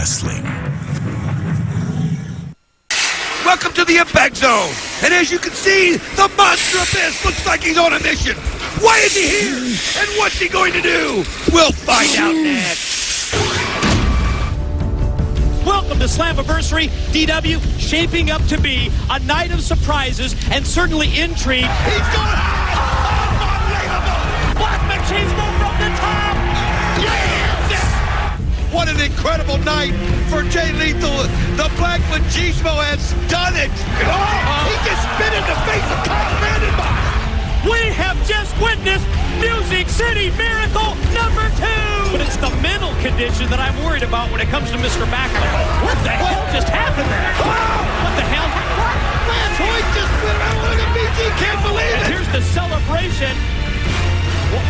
wrestling. Welcome to the Impact Zone. And as you can see, the Monster Abyss looks like he's on a mission. Why is he here? And what's he going to do? We'll find out next. Welcome to Slammiversary, DW, shaping up to be a night of surprises and certainly intrigue. He's going unbelievable! Black Machismo from the top! Yes! What an incredible night for Jay Lethal. The Black Machismo has done it. Oh, he just spit in the face of Kyle Vandenbach. We have just witnessed Music City Miracle number 2! But it's the mental condition that I'm worried about when it comes to Mr. Backlund. What the hell just happened there? What the hell? Lance Hoyt just spit around. Look at BG, can't believe it. And here's the celebration. Well,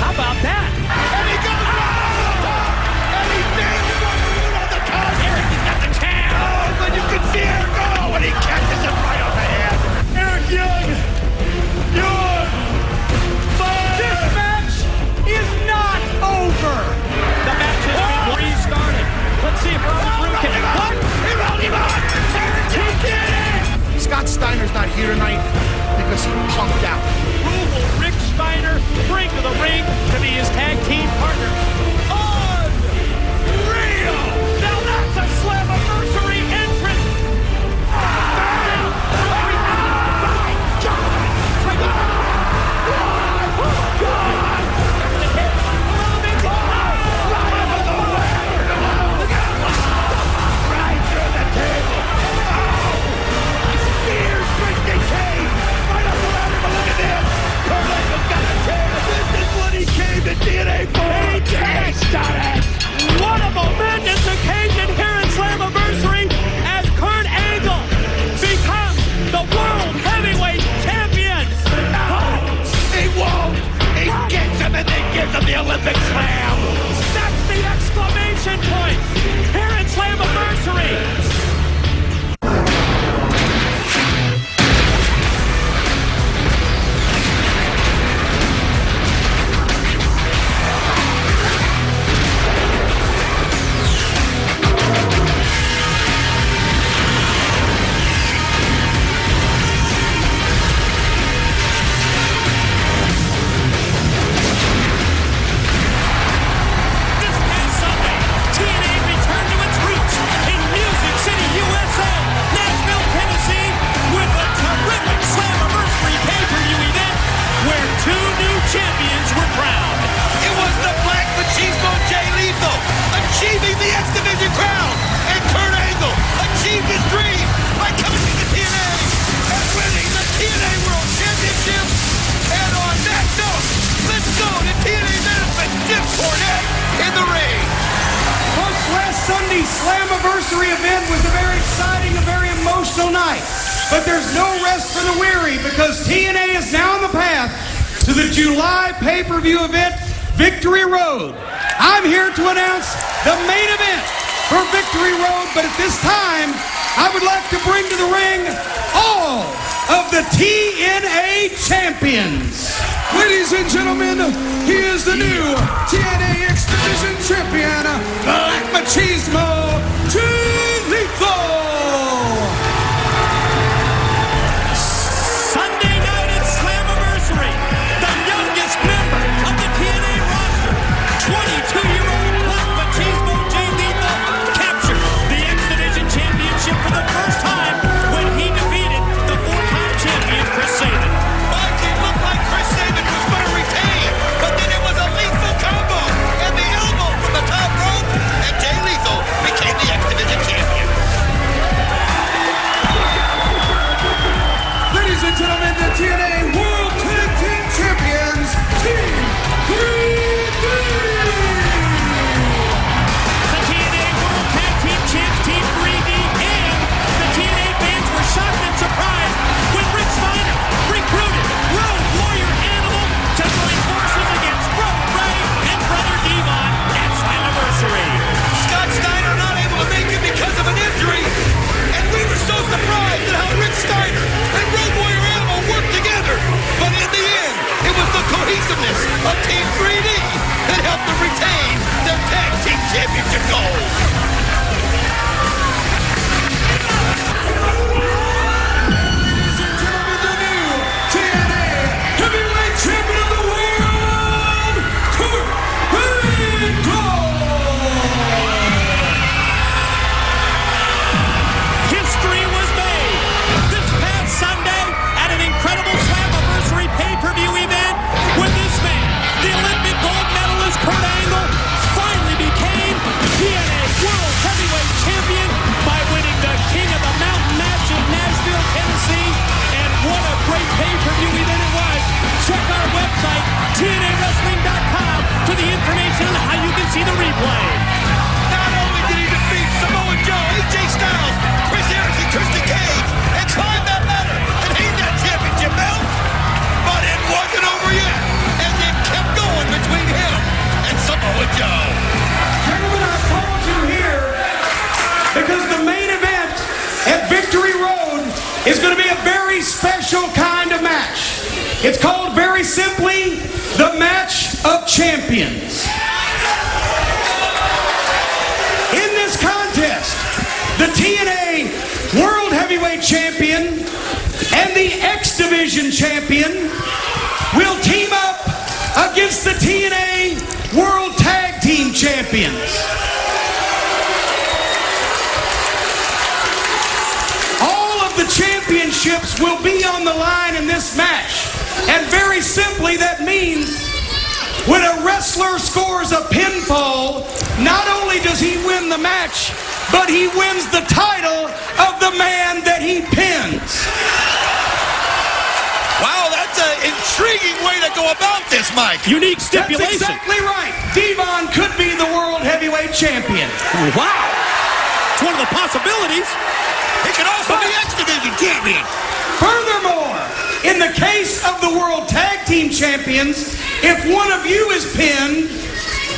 how about that? And he goes right on the top. And he nails one on the top. Eric, he's got the tag. Oh, but you can see Eric go when he catches him right on the head. Eric Young. This match is not over. The match has been restarted. Let's see if Robert Roode can. What? He rolled him up. He did it. Scott Steiner's not here tonight because he punked out. Who will Rick Steiner bring to the ring to be his tag team partner? Unreal! Now that's a Slammiversary entrance. What a momentous occasion here at Slammiversary as Kurt Angle becomes the World Heavyweight Champion. He won't. He gets him and then gives him the Olympic slam. That's the exclamation point here at Slammiversary. Achieving the X Division crown, and Kurt Angle achieved his dream by coming to the TNA and winning the TNA World Championship. And on that note, let's go to TNA management Jim Cornette in the ring. Folks, last Sunday's Slammiversary event was a very exciting, a very emotional night. But there's no rest for the weary because TNA is now on the path to the July pay-per-view event, Victory Road. I'm here to announce the main event for Victory Road, but at this time, I would like to bring to the ring all of the TNA champions. Ladies and gentlemen, he is the new TNA X Division champion, Black Machismo, Jay Lethal. Sunday night at Slammiversary, the youngest member of the TNA roster, 22-year-old Black Machismo Jay Lethal, captured the X Division championship for the first time when he defeated the four-time champion Chris Sabin. It looked like Chris Sabin was going to retain, but then it was a lethal combo and the elbow from the top rope, and Jay Lethal became the X Division champion. Ladies and gentlemen, the TNA World Tag Team Champions, Team 3D. The TNA World Tag Team Champs Team 3D and the TNA fans were shocked and surprised when Rick Steiner recruited Road Warrior Animal to join forces against Road Ray and Brother Devon at Slammiversary. Scott Steiner not able to make it because of an injury, and we were so surprised at how Rick Steiner and Road Warrior Animal worked together. But in the end, it was the cohesiveness of Team 3D that helped them retain their tag team championship gold. play. Not only did he defeat Samoa Joe, AJ Styles, Chris Harrison, Christian Cage, and climb that ladder and hang that championship belt, but it wasn't over yet, as it kept going between him and Samoa Joe. Gentlemen, I called you here because the main event at Victory Road is going to be a very special kind of match. It's called, very simply, the Match of Champions. In this contest, the TNA World Heavyweight Champion and the X Division Champion will team up against the TNA World Tag Team Champions. All of the championships will be on the line in this match. And very simply, that means when a wrestler scores a pinfall, not only does he win the match, but he wins the title of the man that he pins. Wow, that's an intriguing way to go about this, Mike. Unique That's stipulation. exactly right. Devon could be the World Heavyweight Champion. Wow. It's one of the possibilities. He can also be X Division champion. Furthermore, in the case of the World Tag Team Champions, if one of you is pinned,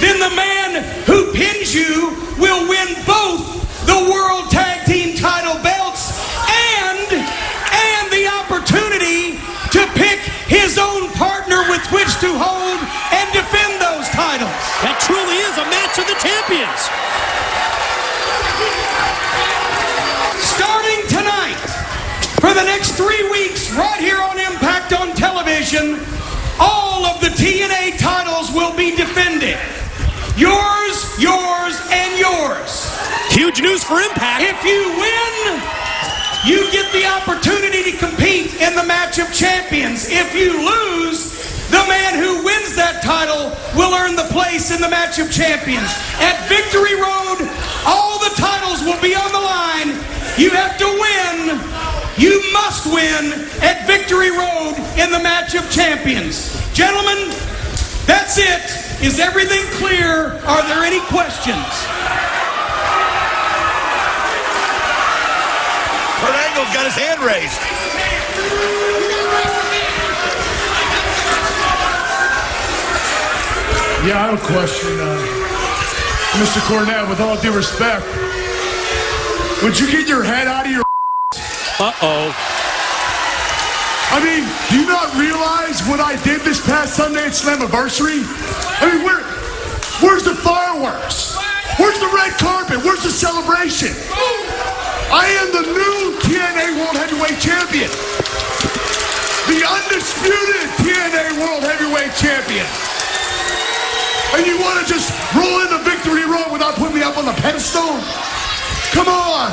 then the man who pins you will win both the World Tag Team title belts and the opportunity to pick his own partner with which to hold and defend those titles. That truly is a match of the champions. Starting tonight, for the next 3 weeks, right here on Impact on television, all of the TNA titles will be defended. Yours, and yours. Huge news for Impact. If you win, you get the opportunity to compete in the Match of Champions. If you lose, the man who wins that title will earn the place in the Match of Champions. At Victory Road, all the titles will be on the line. You have to win. You must win at Victory Road in the Match of Champions. Gentlemen, that's it. Is everything clear? Are there any questions? Kurt Angle's got his hand raised. Yeah, I have a question. Mr. Cornette, with all due respect, would you get your head out of your... Uh-oh. I mean, do you not realize what I did this past Sunday at Slammiversary? I mean, where's the fireworks? Where's the red carpet? Where's the celebration? I am the new TNA World Heavyweight Champion. The undisputed TNA World Heavyweight Champion. And you want to just roll into Victory Road without putting me up on the pedestal? Come on.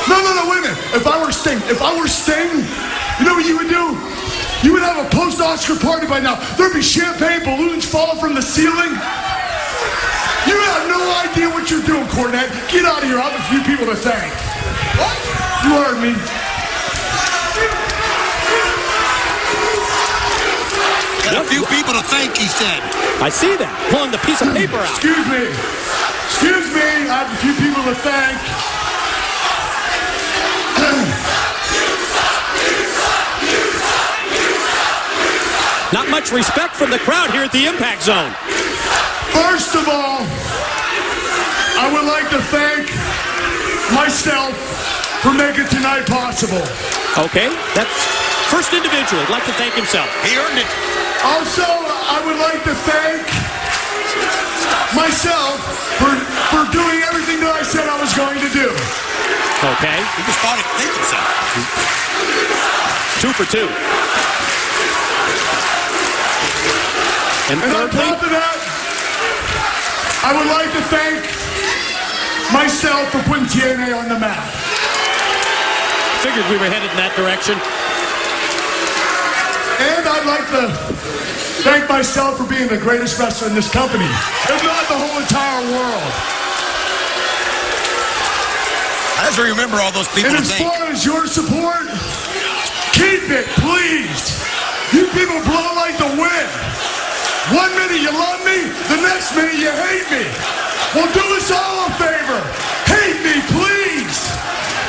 No, wait a minute. If I were Sting, you know what you would do? You would have a post-Oscar party by now. There'd be champagne balloons falling from the ceiling. You have no idea what you're doing, Cornette. Get out of here. I have a few people to thank. What? You heard me. Got a few people to thank, he said. I see that. Pulling the piece of paper out. Excuse me. I have a few people to thank. Not much respect from the crowd here at the Impact Zone. First of all, I would like to thank myself for making tonight possible. Okay, that's first individual. I'd like to thank himself. He earned it. Also, I would like to thank myself for doing everything that I said I was going to do. Okay. He just thought he'd think himself. 2 for 2. And And on thirdly, top of that, I would like to thank myself for putting TNA on the map. figured we were headed in that direction. And I'd like to thank myself for being the greatest wrestler in this company, if not the whole entire world. As I remember all those people And to as thank. far as your support, keep it, please. You people blow like the wind. 1 minute you love me, the next minute you hate me. Well, do us all a favor. Hate me, please.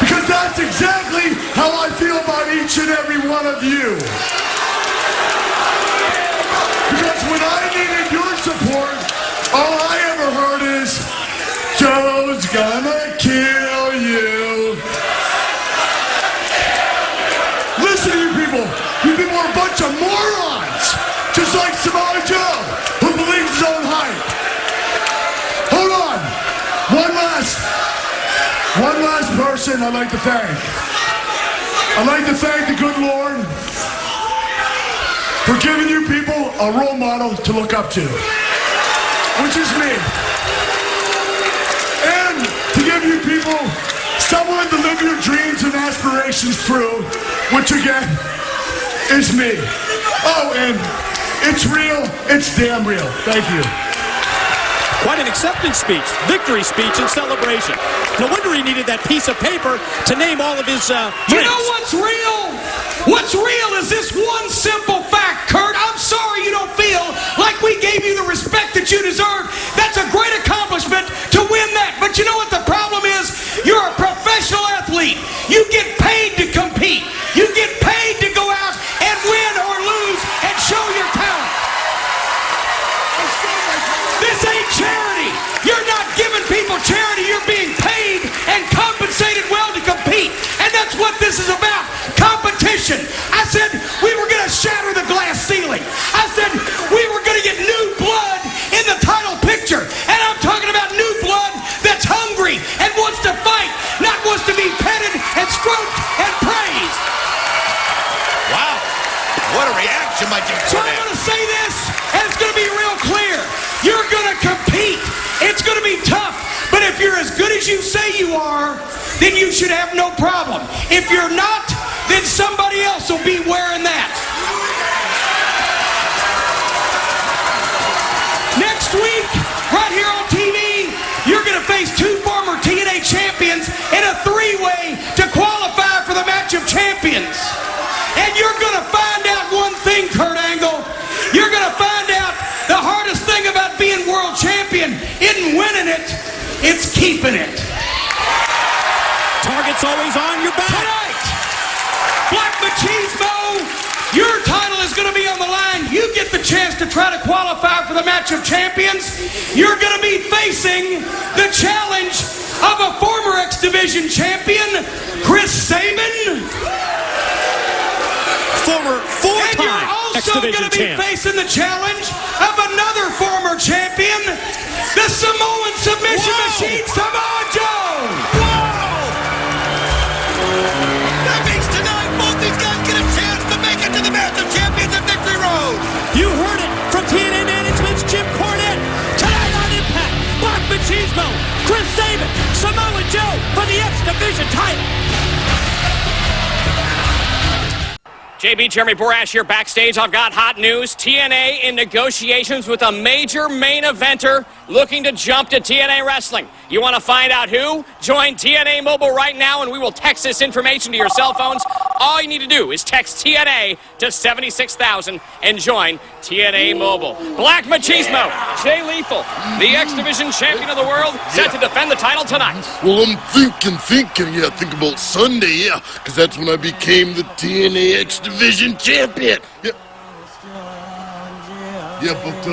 Because that's exactly how I feel about each and every one of you. Because when I needed your support, all I ever heard is, Joe's gonna kill you. Listen to you people. You people are a bunch of morons. Just like Samoa Joe, who believes his own hype. Hold on. One last person I'd like to thank. I'd like to thank the good Lord for giving you people a role model to look up to, which is me. And to give you people someone to live your dreams and aspirations through, which again is me. Oh, and it's real, it's damn real. Thank you. Quite an acceptance speech, victory speech, and celebration. No wonder he needed that piece of paper to name all of his You friends. know what's real? What's real is this one simple fact, Kurt. I'm sorry you don't feel like we gave you the respect that you deserve. That's a great accomplishment to win that. But you know what the problem is? You're a professional athlete. You get paid to compete. You get paid to go out and win or lose and show your talent. This ain't charity. You're not giving people charity. You're being paid and compensated well to compete. And that's what this is about. Competition. I said we were going to shatter the glass ceiling. I said we were going to get new blood in the title picture. And I'm talking about new blood that's hungry and wants to fight, not wants to be petted and stroked and praised. Wow. What a reaction by Jim So I'm Cornette. going to say this, and it's going to be real clear. You're going to compete. It's going to be tough. But if you're as good as you say you are, then you should have no problem. If you're not, then somebody else will be wearing that. Next week, right here on TV, you're going to face two former TNA champions in a three-way to qualify for the match of champions. And you're going to find out one thing, Kurt Angle. You're going to find out the hardest thing about being world champion isn't winning it, it's keeping it. Target's always on your back. Tonight, Black Machismo, your title is going to be on the line. You get the chance to try to qualify for the match of champions. You're going to be facing the challenge of a former X Division champion, Chris Sabin. Former And you're four-time X also going Division to be champ. facing the challenge of another former champion, the Samoan submission machine, Samoa Joe. That means tonight both these guys get a chance to make it to the match of champions at Victory Road. You heard it from TNA Management's Jim Cornette. Tonight on Impact, Black Machismo, Chris Sabin, Samoa Joe for the X Division title. JB, Jeremy Borash here backstage. I've got hot news. TNA in negotiations with a major main eventer looking to jump to TNA Wrestling. You want to find out who? Join TNA Mobile right now and we will text this information to your cell phones. All you need to do is text TNA to 76,000 and join TNA Mobile. Black Machismo, Jay Lethal, the X Division champion of the world, set to defend the title tonight. Well, I'm thinking, yeah, think about Sunday, yeah, because that's when I became the TNA X Division champion. Yeah, but,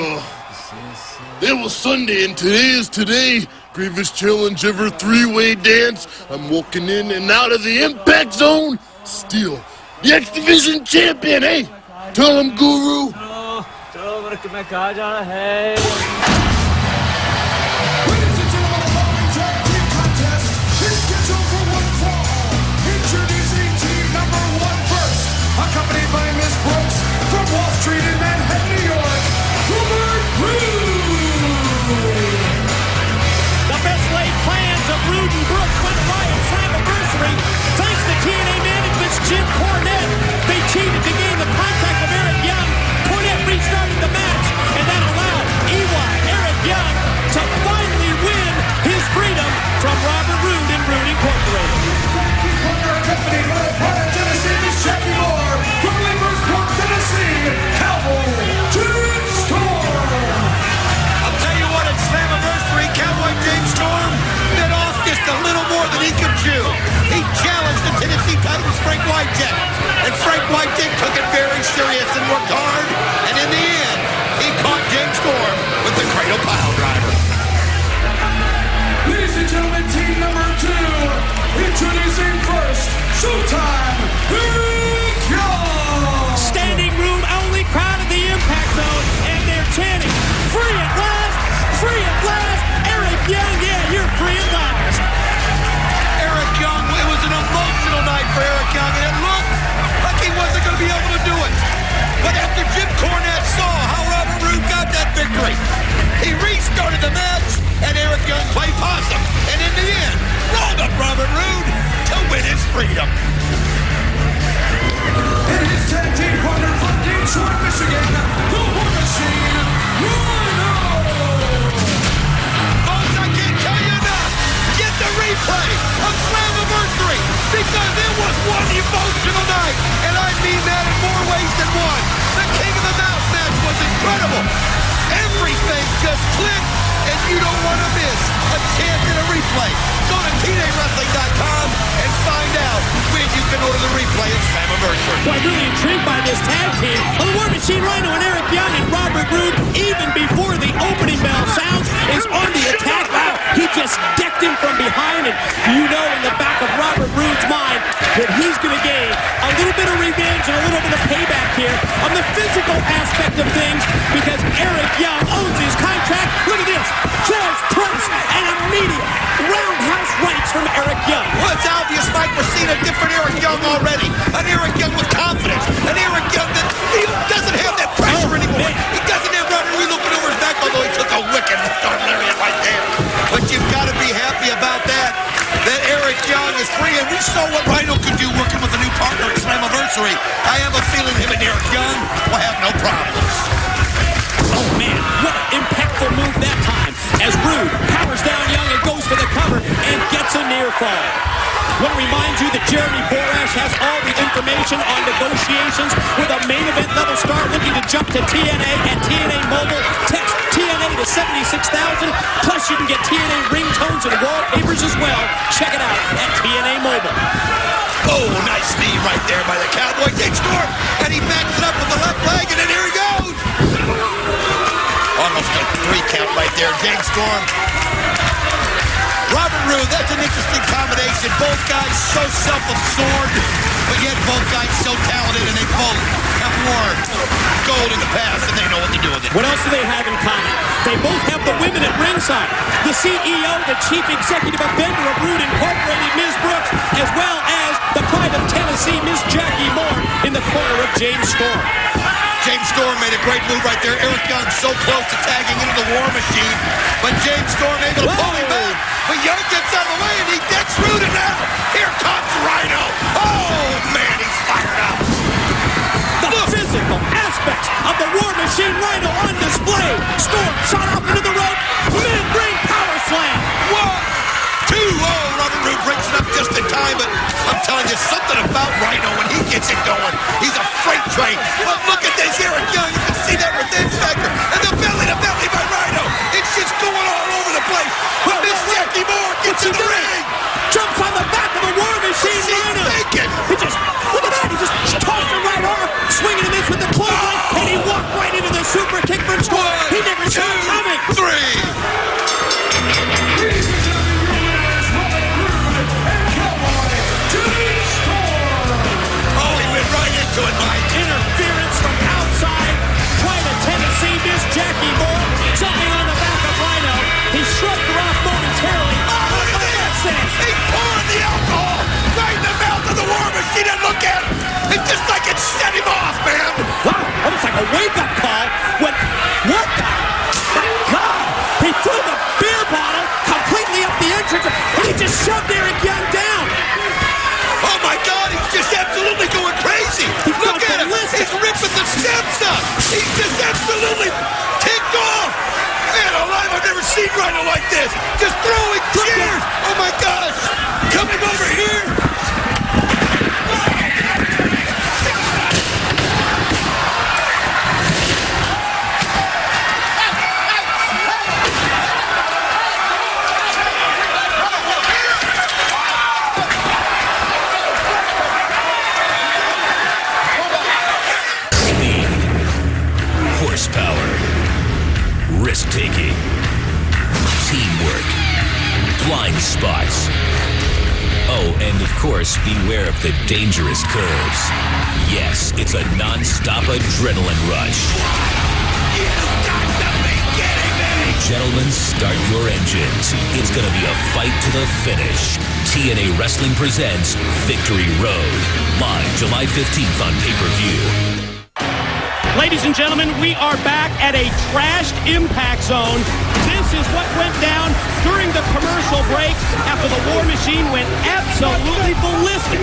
it was Sunday, and today is today. Greatest challenge ever, three-way dance. I'm walking in and out of the Impact Zone. Still, the X Division champion, hey? Tell him, Guru. Ladies and gentlemen, the following tag team contest is scheduled for one fall. Introducing team number one first, accompanied by Miss Brooks from Wall Street in Manhattan, New York, Hubert Rude. The best laid plans of Rude and Brooks went awry at Slammiversary. Thanks to TNA Management's Jim Cornette, they cheated to gain the contact of Eric Young. Cornette restarted the match, and that allowed EY Eric Young to finally win his freedom from Robert Roode and Roode Incorporated. Partner accompanied by the part of Tennessee, Miss Jackie Moore from Williamsport, Tennessee, Cowboy Jim Storm. Young played possum, and in the end, rolled up Robert Roode to win his freedom. And his tag team partner from Detroit, Michigan, the War Machine, Rhino! Folks, I can't tell you enough. Get the replay of Slammiversary because it was one emotional night, and I mean that in more ways than one. The King of the Mountain match was incredible. Everything just clicked, and you don't want to miss a chance at a replay. Go to TNAWrestling.com and find out when you can order the replay of Slammiversary. Boy, I'm really intrigued by this tag team. Well, the War Machine Rhino and Eric Young and Robert Roode, even before the opening bell sounds, is on the attack. Wow, he just decked him from behind, and you know in the back of Robert Roode's mind that he's going to gain a little bit of revenge and a little bit of payback here on the physical aspect of things because Eric Young owns his contract. Look at this. Says Prince and immediate roundhouse rights from Eric Young. Well, it's obvious, Mike, we're seeing a different Eric Young already. An Eric Young with confidence. An Eric Young that doesn't have that pressure anymore. He doesn't have Robert Roode looking over his back, although he took a wicked start lariat right there. But you've got to be happy about that Eric Young is free, and we saw what Rhino could do working with a new partner at Slammiversary. I have a feeling him and Eric Young will have no problems. Oh, man, what an impactful move that time as Roode powers down Young and goes for the cover and gets a near fall. I want to remind you that Jeremy Borash has all the information on negotiations with a main event level star looking to jump to TNA and TNA Mobile. Text TNA to 76,000. Plus, you can get TNA ringtones and wallpapers as well. Check it out at TNA Mobile. Oh, nice knee right there by the Cowboy. Takes Storm, and he backs it up with the left leg, and then here he goes. Almost a 3 count right there. James Storm. Robert Roode, that's an interesting combination. Both guys so self-absorbed, but yet both guys so talented, and they both have worn gold in the past, and they know what to do with it. What else do they have in common? They both have the women at ringside. The CEO, the chief executive of Vendor of Roode Incorporated, Ms. Brooks, as well as the pride of Tennessee, Ms. Jackie Moore, in the corner of James Storm. James Storm made a great move right there. Eric Young so close to tagging into the War Machine, but James Storm able to pull him back. But Young gets out of the way, and he gets Roode, and now here comes Rhino. Oh, man, he's fired up. The physical aspects of the War Machine Rhino on display. Storm shot off into the rope. Mid-ring power slam. 1, 2. Oh, Robert Roode breaks it up just in time, but I'm telling you, something about Rhino when he gets it going. He's a freight train. But look at this, Eric Young. You can see that revenge factor. And the belly-to-belly by Rhino. It's just going all over the place. But Miss Jackie Moore gets in the ring. Jumps on the back of the War Machine What's he Rhino. thinking? He just, look at that. He just tossed it right off. Swinging and miss with the clothesline. And he walked right into the super kick from Storm. He never saw it coming. 3. Ladies and gentlemen, your winners, Robert Roode and Cowboy James Storm! Oh, he went right into it, Mike. Interference from outside. Pride of Tennessee, Miss Jackie Moore. Jumping on the back of Rhino. He shrugged her off momentarily. Oh, look at this! He's pouring the alcohol right in the mouth of the War Machine, and look at him! It's just like it set him off, man! Wow, almost like a wake-up call when, what the, my God, he threw the beer bottle completely up the entrance, and he just shoved Eric Young down. Oh my God, he's just absolutely going crazy! He's Look gone at him! ballistic. He's ripping the steps up! He's just absolutely ticked off! Man alive, I've never seen Rhino like this! Just throwing chairs! Oh my gosh! Coming over here! Horsepower, risk-taking, teamwork, blind spots. Oh, and of course, beware of the dangerous curves. Yes, it's a non-stop adrenaline rush. You got to be kidding me! Gentlemen, start your engines. It's gonna be a fight to the finish. TNA Wrestling presents Victory Road, live July 15th on pay-per-view. Ladies and gentlemen, we are back at a trashed Impact Zone. This is what went down during the commercial break after the War Machine went absolutely ballistic.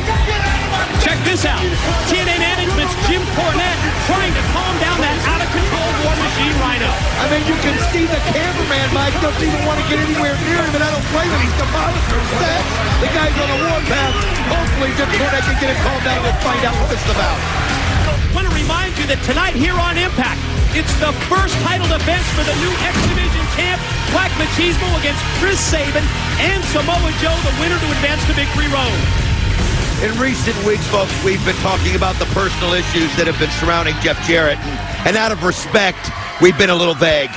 Check this out. TNA Management's Jim Cornette trying to calm down that out-of-control War Machine Rhino. I mean, you can see the cameraman, Mike, doesn't even want to get anywhere near him, and I don't blame him. He's demolished set. The guy's on a warpath. Hopefully, Jim Cornette can get him calmed down. We'll find out what this is about. I want to remind you that tonight here on Impact, it's the first title defense for the new X Division champ, Black Machismo, against Chris Sabin and Samoa Joe, the winner to advance to Victory Road. In recent weeks, folks, we've been talking about the personal issues that have been surrounding Jeff Jarrett, and out of respect, we've been a little vague.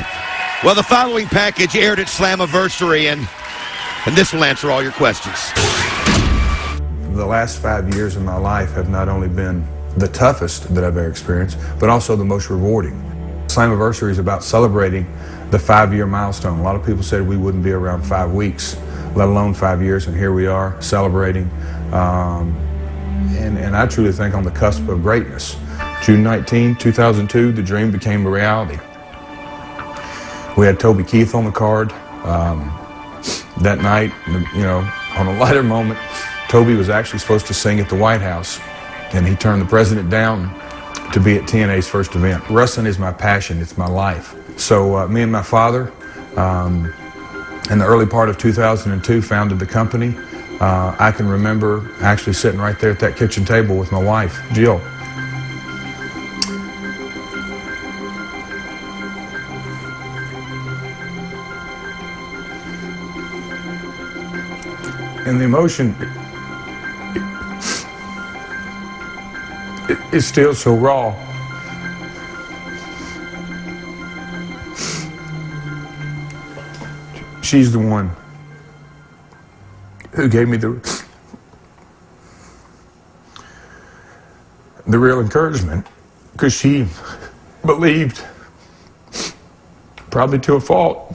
Well, the following package aired at Slammiversary, and this will answer all your questions. The last 5 years of my life have not only been the toughest that I've ever experienced, but also the most rewarding. Slammiversary is about celebrating the 5-year milestone. A lot of people said we wouldn't be around 5 weeks, let alone 5 years, and here we are celebrating. And I truly think on the cusp of greatness. June 19, 2002, the dream became a reality. We had Toby Keith on the card. That night, you know, on a lighter moment, Toby was actually supposed to sing at the White House, and he turned the president down to be at TNA's first event. Wrestling is my passion, it's my life. So me and my father, in the early part of 2002, founded the company. I can remember actually sitting right there at that kitchen table with my wife, Jill. And the emotion is still so raw. She's the one who gave me the real encouragement, because she believed, probably to a fault,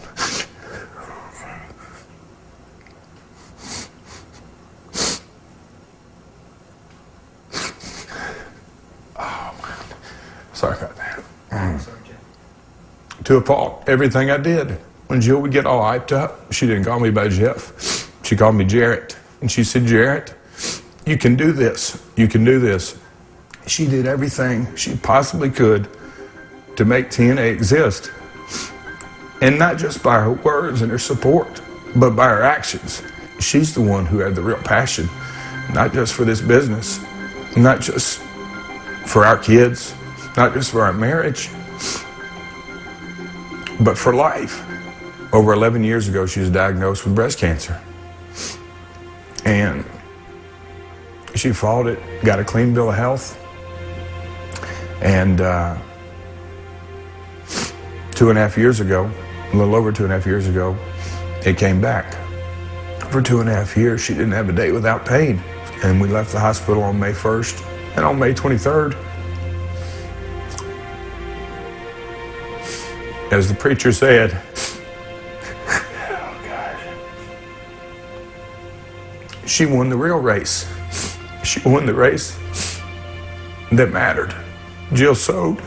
sorry about that. To a fault, everything I did. When Jill would get all hyped up, she didn't call me by Jeff. She called me Jarrett. And she said, Jarrett, you can do this. You can do this. She did everything she possibly could to make TNA exist. And not just by her words and her support, but by her actions. She's the one who had the real passion, not just for this business, not just for our kids, not just for our marriage, but for life. Over 11 years ago, she was diagnosed with breast cancer. And she fought it, got a clean bill of health. And 2.5 years ago, a little over 2.5 years ago, it came back. For 2.5 years, she didn't have a day without pain. And we left the hospital on May 1st. And on May 23rd, as the preacher said, she won the real race. She won the race that mattered. Jill sowed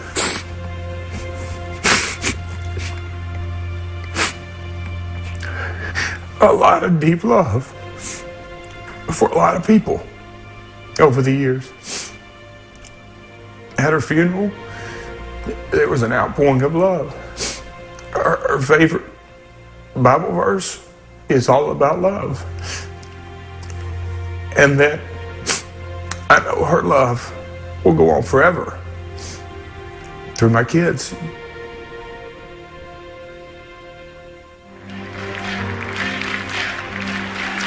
a lot of deep love for a lot of people over the years. At her funeral, there was an outpouring of love. Her favorite Bible verse is all about love. And that I know her love will go on forever through my kids.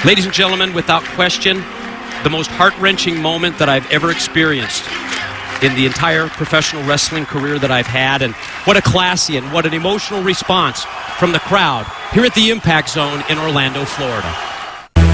Ladies and gentlemen, without question, the most heart-wrenching moment that I've ever experienced in the entire professional wrestling career that I've had, and what a classy and what an emotional response from the crowd here at the Impact Zone in Orlando, Florida.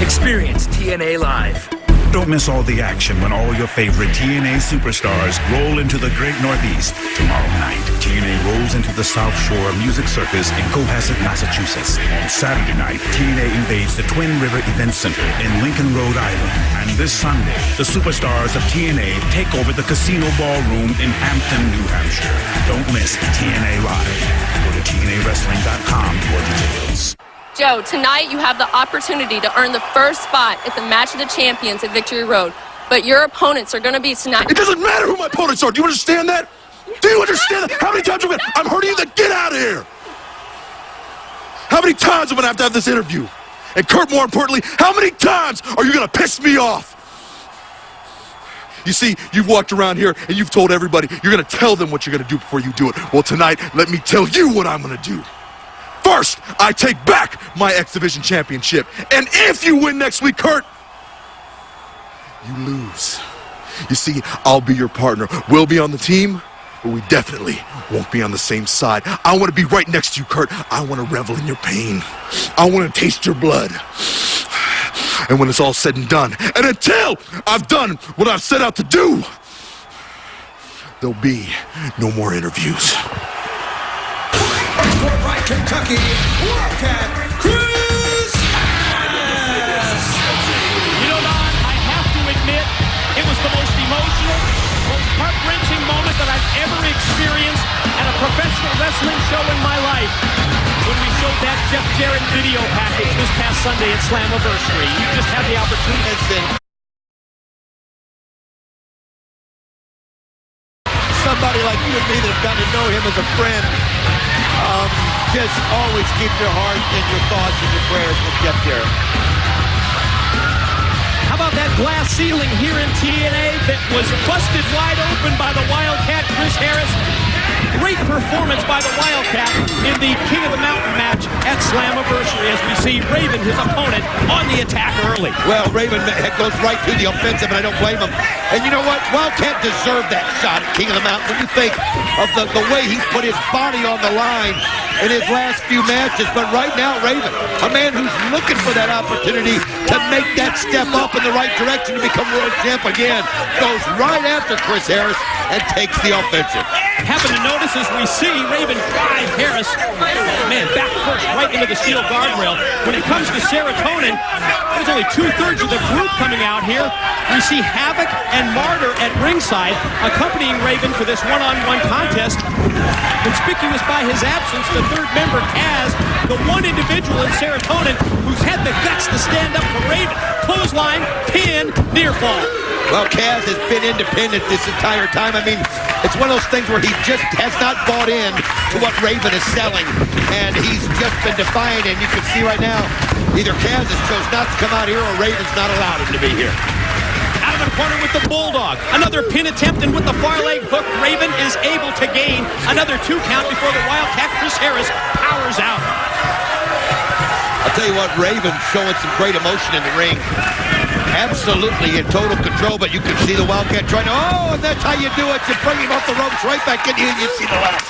Experience TNA Live. Don't miss all the action when all your favorite TNA superstars roll into the Great Northeast. Tomorrow night, TNA rolls into the South Shore Music Circus in Cohasset, Massachusetts. On Saturday night, TNA invades the Twin River Event Center in Lincoln, Rhode Island. And this Sunday, the superstars of TNA take over the Casino Ballroom in Hampton, New Hampshire. Don't miss TNA Live. Go to TNAWrestling.com for details. Joe, tonight you have the opportunity to earn the first spot at the Match of the Champions at Victory Road. But your opponents are going to be tonight. It doesn't matter who my opponents are. Do you understand that? Do you understand that? How many times I'm hurting you? Then get out of here. How many times am I going to have this interview? And Kurt, more importantly, how many times are you going to piss me off? You see, you've walked around here and you've told everybody you're going to tell them what you're going to do before you do it. Well, tonight, let me tell you what I'm going to do. First, I take back my X Division Championship. And if you win next week, Kurt, you lose. You see, I'll be your partner. We'll be on the team, but we definitely won't be on the same side. I want to be right next to you, Kurt. I want to revel in your pain. I want to taste your blood. And when it's all said and done, and until I've done what I've set out to do, there'll be no more interviews. Right, Kentucky, Wildcat, Chris Harris. You know, Don, I have to admit, it was the most emotional, most heart-wrenching moment that I've ever experienced at a professional wrestling show in my life. When we showed that Jeff Jarrett video package this past Sunday at Slammiversary, you just had the opportunity. Somebody like you and me that have gotten to know him as a friend, just always keep your heart and your thoughts and your prayers with Jeff Jarrett. How about that glass ceiling here in TNA that was busted wide open by the Wildcat, Chris Harris? Great performance by the Wildcat in the King of the Mountain match at Slammiversary as we see Raven, his opponent, on the attack early. Well, Raven goes right to the offensive, and I don't blame him. And you know what? Wildcat deserved that shot at King of the Mountain. When you think of the way he's put his body on the line in his last few matches. But right now, Raven, a man who's looking for that opportunity to make that step up in the right direction to become world champ again, goes right after Chris Harris and takes the offensive. Happen to notice as we see Raven drive Harris, man, back first right into the steel guardrail. When it comes to serotonin, there's only 2/3 of the group coming out here. We see Havoc and Martyr at ringside accompanying Raven for this one-on-one contest. Conspicuous by his absence, the third member, Kaz, the one individual in serotonin who's had the guts to stand up for Raven. Clothesline, pin, near fall. Well, Kaz has been independent this entire time. I mean, it's one of those things where he just has not bought in to what Raven is selling. And he's just been defiant, and you can see right now, either Kaz has chose not to come out here or Raven's not allowed him to be here. Out of the corner with the Bulldog. Another pin attempt, and with the far leg hook, Raven is able to gain another 2 count before the Wildcat, Chris Harris, powers out. I'll tell you what, Raven's showing some great emotion in the ring. Absolutely in total control, but you can see the Wildcat trying to, and that's how you do it. You bring him off the ropes right back in here, and you see the left.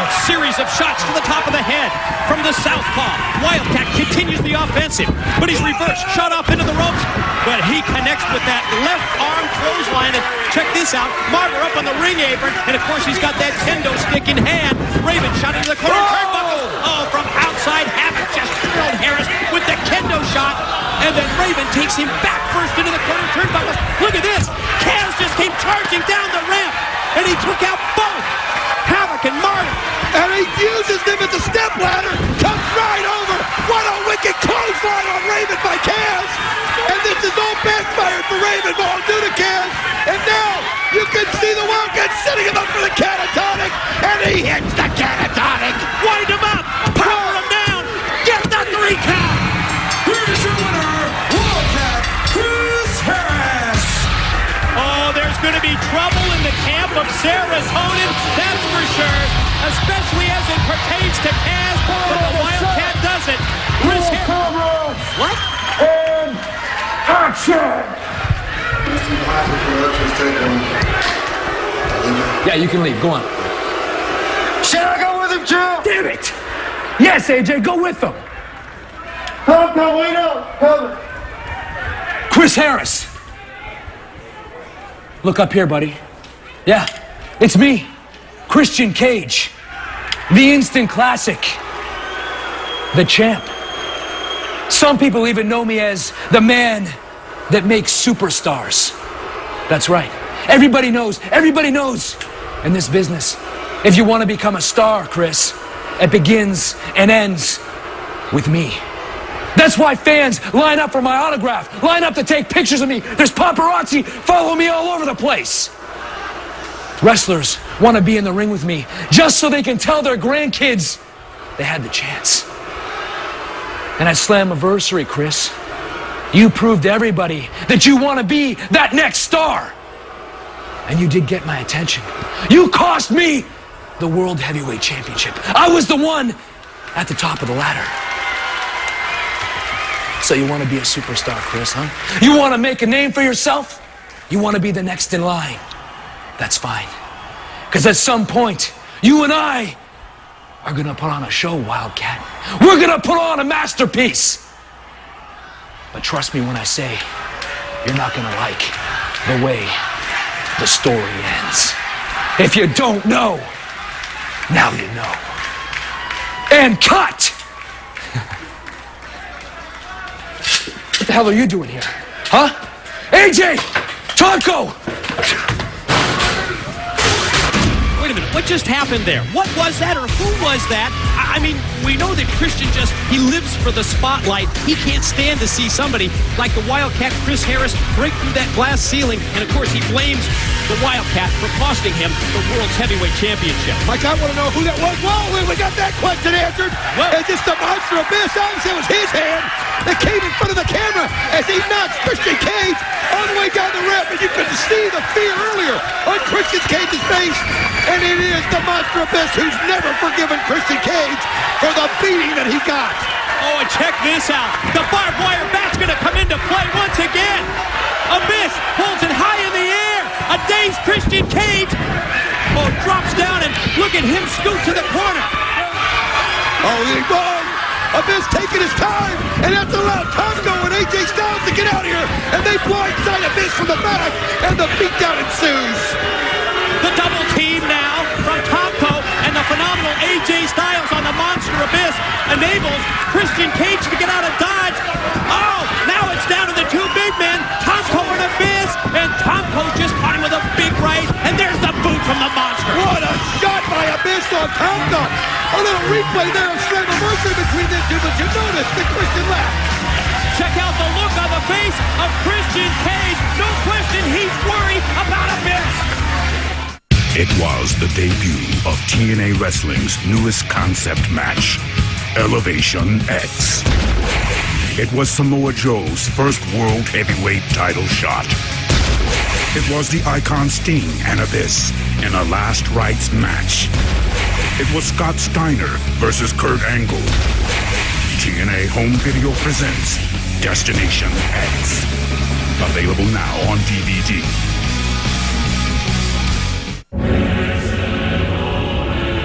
A series of shots to the top of the head from the southpaw. Wildcat continues the offensive, but he's reversed, shot off into the ropes, but he connects with that left arm clothesline, and check this out, Martyr up on the ring apron, and of course he's got that kendo stick in hand. Raven shot into the corner, turnbuckle. From outside, Havoc just drilled Harris with the kendo shot, and then Raven takes him back first into the corner turnbuckle. Look at this, Kaz just came charging down the ramp, and he took out both Havoc and Martyr. And he uses them as a step ladder, comes right over. What a wicked clothesline on Raven by Kaz. And this is all backfired for Raven, all due to Kaz. And now you can see the Wildcat setting him up for the catatonic. And he hits the catatonic. Wind him up, power him down, get the 3 count. Here's your winner, Wildcat, Chris Harris. Oh, there's going to be trouble in the camp of serotonin, that's for sure. Especially as it pertains to Kaz, but the Wildcat doesn't. Chris Harris. What? And action! Yeah, you can leave. Go on. Should I go with him, Joe? Damn it! Yes, AJ, go with them. No, wait up. Chris Harris. Look up here, buddy. Yeah, it's me, Christian Cage. The instant classic. The champ. Some people even know me as the man that makes superstars. That's right. Everybody knows in this business. If you want to become a star, Chris, it begins and ends with me. That's why fans line up for my autograph, line up to take pictures of me. There's paparazzi following me all over the place. Wrestlers want to be in the ring with me just so they can tell their grandkids they had the chance. And at Slammiversary, Chris, you proved to everybody that you want to be that next star. And you did get my attention. You cost me the World Heavyweight Championship. I was the one at the top of the ladder. So you want to be a superstar, Chris, huh? You want to make a name for yourself? You want to be the next in line? That's fine. Because at some point, you and I are going to put on a show, Wildcat. We're going to put on a masterpiece. But trust me when I say, you're not going to like the way the story ends. If you don't know, now you know. And cut! What the hell are you doing here? Huh? AJ! Tonko! Wait a minute, what just happened there? What was that, or who was that? I mean, we know that Christian he lives for the spotlight. He can't stand to see somebody like the Wildcat Chris Harris break through that glass ceiling. And of course, he blames the Wildcat for costing him the World's Heavyweight Championship. Mike, I want to know who that was. Whoa, we got that question answered. Is this the Monster Abyss? Obviously, it was his hand that came in front of the camera as he knocks Christian Cage all the way down the ramp. And you could see the fear earlier on Christian Cage's face. And it is the Monster Abyss who's never forgiven Christian Cage for the beating that he got. Oh, and check this out. The barbed wire bat's going to come into play once again. Abyss holds it high in the air. A dazed Christian Cage. Oh, drops down, and look at him scoot to the corner. Oh, he won. Abyss taking his time, and that's allowed Tonko and AJ Styles to get out of here. And they blindside Abyss from the back, and the beatdown ensues. The double team now from Tonko and the phenomenal AJ Styles on the Monster Abyss enables Christian Cage to get out of dodge. Oh, now it's down to the two big men, Tonko and Abyss, and Tonko just caught him with a big right, and there's the boot from the Monster. What a shot by Abyss on Tonko. A little replay there of Slammiversary between these two, but you notice the Christian left. Check out the look on the face of Christian Cage. No question, he's worried about Abyss. It was the debut of TNA Wrestling's newest concept match, Elevation X. It was Samoa Joe's first World Heavyweight title shot. It was the Icon Sting and Abyss in a last rites match. It was Scott Steiner versus Kurt Angle. TNA Home Video presents Destination X. Available now on DVD.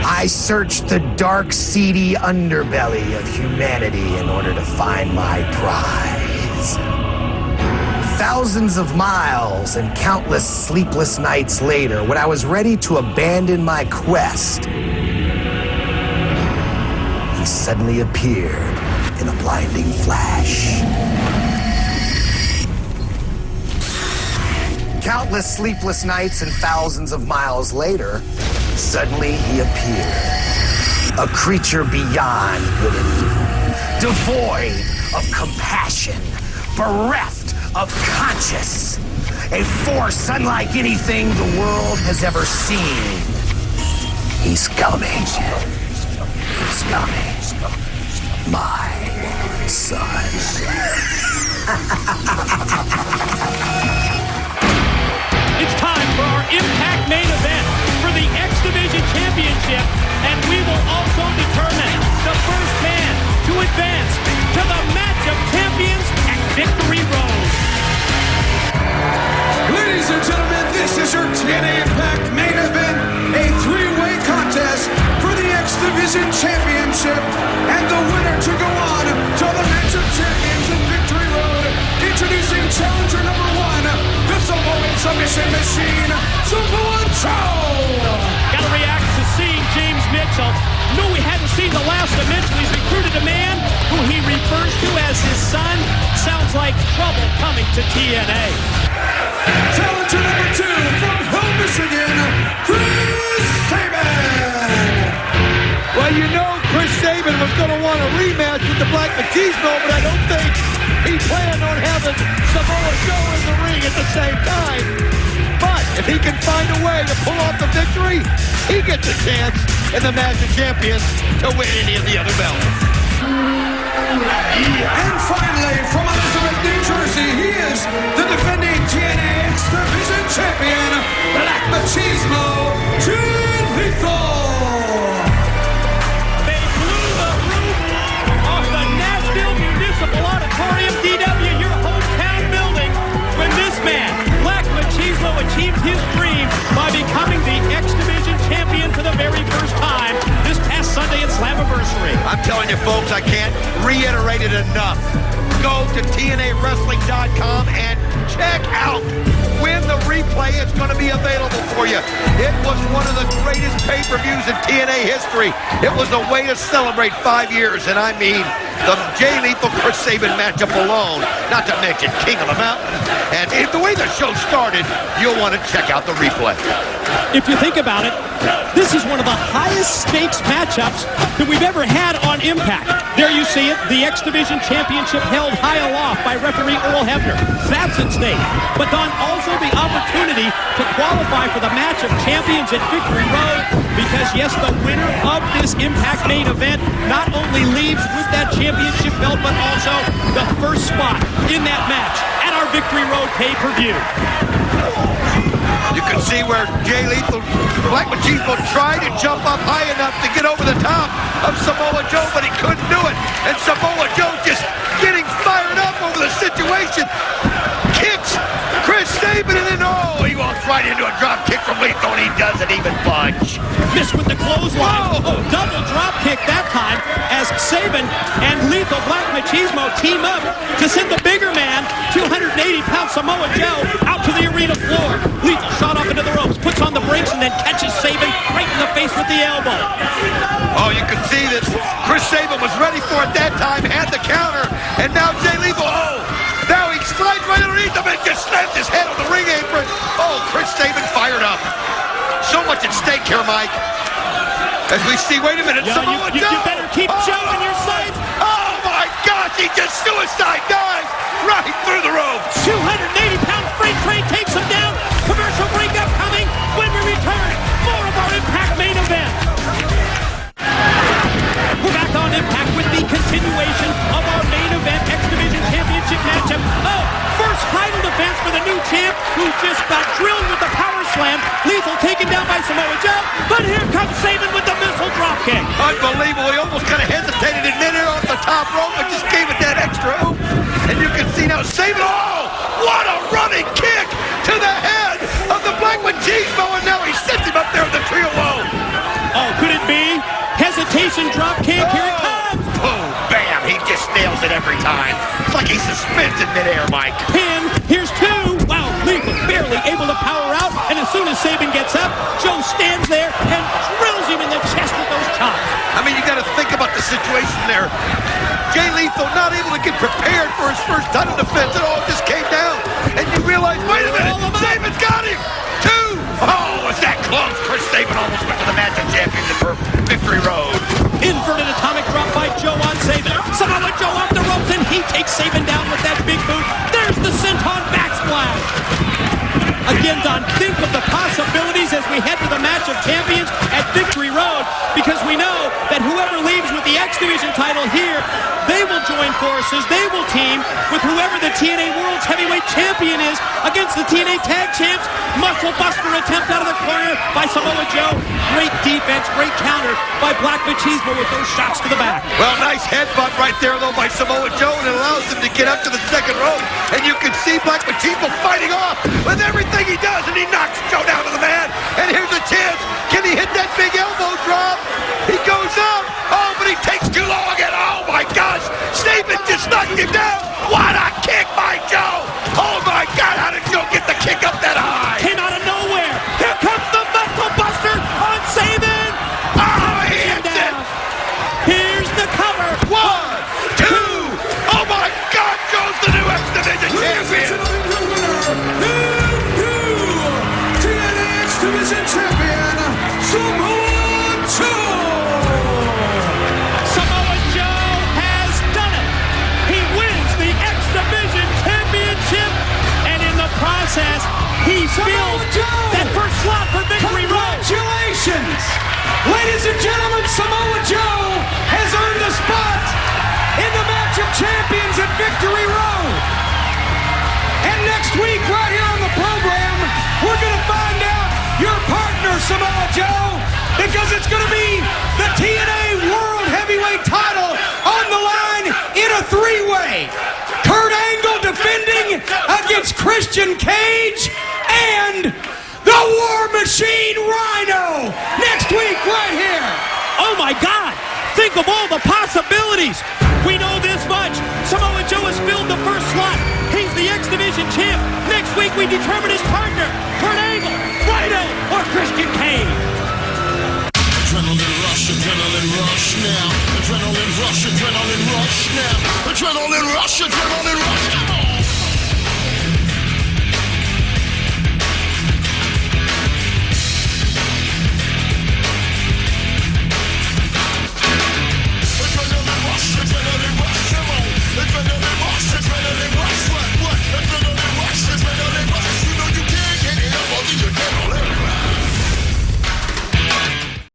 I searched the dark, seedy underbelly of humanity in order to find my prize. Thousands of miles and countless sleepless nights later, when I was ready to abandon my quest, he suddenly appeared in a blinding flash. Countless sleepless nights and thousands of miles later, suddenly he appeared. A creature beyond good and evil, devoid of compassion, bereft of conscience, a force unlike anything the world has ever seen. He's coming. He's coming. My son. It's time for our Impact main event for the X Division Championship, and we will also determine the first man to advance to the match of champions at Victory Road. Ladies and gentlemen, this is your TNA Impact main event, a three-way contest for the X Division Championship, and the winner to go on to the match of champions at Victory Road. Introducing challenger number one, the Samoan submission machine, Samoa Joe. Got to react to seeing James Mitchell knew we hadn't seen the last of Mitchell. He's recruited a man who he refers to as his son. Sounds like trouble coming to TNA. Challenger number 2 from Hill, Michigan, Chris Sabin. Well, you know Chris Sabin was going to want a rematch with the Black Machismo, but I don't think he planned on having Samoa Joe in the ring at the same time. But if he can find a way to pull off the victory, he gets a chance in the match of champions to win any of the other belts. And finally, from Elizabeth, New Jersey, he is the defending TNA X Division champion, Black Machismo, Jay Lethal. They blew the roof off the Nashville Municipal Auditorium, DW, your hometown building, when this man, Black Machismo, achieved his dream by becoming the X Division champion for the very first time this past Sunday at Slammiversary. I'm telling you, folks, I can't reiterate it enough. Go to TNAWrestling.com and check out when the replay is going to be available for you. It was one of the greatest pay-per-views in TNA history. It was a way to celebrate 5 years, and I mean the Jay Lethal Chris Sabin matchup alone, not to mention King of the Mountain. And the way the show started, you'll want to check out the replay. If you think about it, this is one of the highest stakes matchups that we've ever had on Impact. There you see it, the X Division Championship held high aloft by referee Earl Hebner. That's at stake. But Don, also the opportunity to qualify for the match of champions at Victory Road, because yes, the winner of this Impact main event not only leaves with that championship belt, but also the first spot in that match at our Victory Road pay-per-view. You can see where Jay Lethal, Black Machismo, tried to jump up high enough to get over the top of Samoa Joe, but he couldn't do it. And Samoa Joe just getting fired up over the situation. Kicks Chris Sabin, and then, he walks right into a drop kick from Lethal, and he doesn't even budge. Missed with the clothesline. Double drop kick that time as Sabin and Lethal Black Machismo team up to send the bigger man, 280-pound Samoa Joe, out to the arena floor. Lethal shot off into the ropes, puts on the brakes, and then catches Sabin right in the face with the elbow. Oh, you can see that Chris Sabin was ready for it that time, had the counter, and now Jay Lethal, now he slides right underneath him and just slams his head on the ring apron. Oh, Chris Sabin fired up. So much at stake here, Mike. As we see, wait a minute, Samoa Joe. You better keep Joe in your sights. Oh my gosh, he just suicide dives right through the ropes. 280-pound freight train takes him down. Commercial break upcoming. When we return, more of our Impact main event. We're back on Impact with the continuation of our main event X Division Championship matchup. First title defense for the new champ, who just got drilled with the power slam. Lethal taken down by Samoa Joe, but here comes Sabin with the missile dropkick. Unbelievable. He almost kind of hesitated in midair off the top rope, but just gave it that extra oomph. And you can see now Sabin, what a running kick to the head of the Black Machismo, and now he sits him up there in the trio woe. Could it be? Hesitation drop kick, here it comes. Boom, bam, he just nails it every time. It's like he's suspended midair, Mike. Pin, here's two. Wow, Lethal barely able to power out, and as soon as Sabin gets up, Joe stands there and drills him in the chest with those chops. I mean, you got to think about the situation there. Jay Lethal not able to get prepared for his first title defense. It all just came down, and you realize, wait a minute, Sabin's got him. Two. Was that close? Chris Sabin almost went to the match of champions for Victory Road. Inverted atomic drop by Joe on Sabin. Samoa Joe off the ropes, and he takes Sabin down with that big boot. There's the senton backsplash. Again, Don, think of the possibilities as we head to the match of champions at Victory Road, because we know that whoever leaves with the X Division title here, they will join forces, they will team with whoever the TNA World's Heavyweight Champion is against the TNA Tag Champs. Muscle buster attempt out of the corner by Samoa Joe. Great defense, great counter by Black Machismo with those shots to the back. Well, nice headbutt right there, though, by Samoa Joe, and it allows him to get up to the second rope. And you can see Black Machismo fighting off with everything he does, and he knocks Joe down to the mat. And here's a chance. Can he hit that big elbow drop? He goes up. But he takes too long. And oh my gosh, Sabin just knocked him down. What a kick by Joe. Oh my God, how did Joe get the kick up that high? Came out of nowhere. Here comes the muscle buster on Sabin. He hits it. Ladies and gentlemen, Samoa Joe has earned a spot in the match of champions at Victory Road. And next week, right here on the program, we're going to find out your partner, Samoa Joe, because it's going to be the TNA World Heavyweight title on the line in a three-way. Kurt Angle defending against Christian Cage and the War Machine Rhino next week right here. Oh my God! Think of all the possibilities! We know this much. Samoa Joe has filled the first slot. He's the X Division champ. Next week we determine his partner. Kurt Angle, Rhino, or Christian Cage. Adrenaline rush now. Adrenaline rush now. Adrenaline rush, adrenaline rush.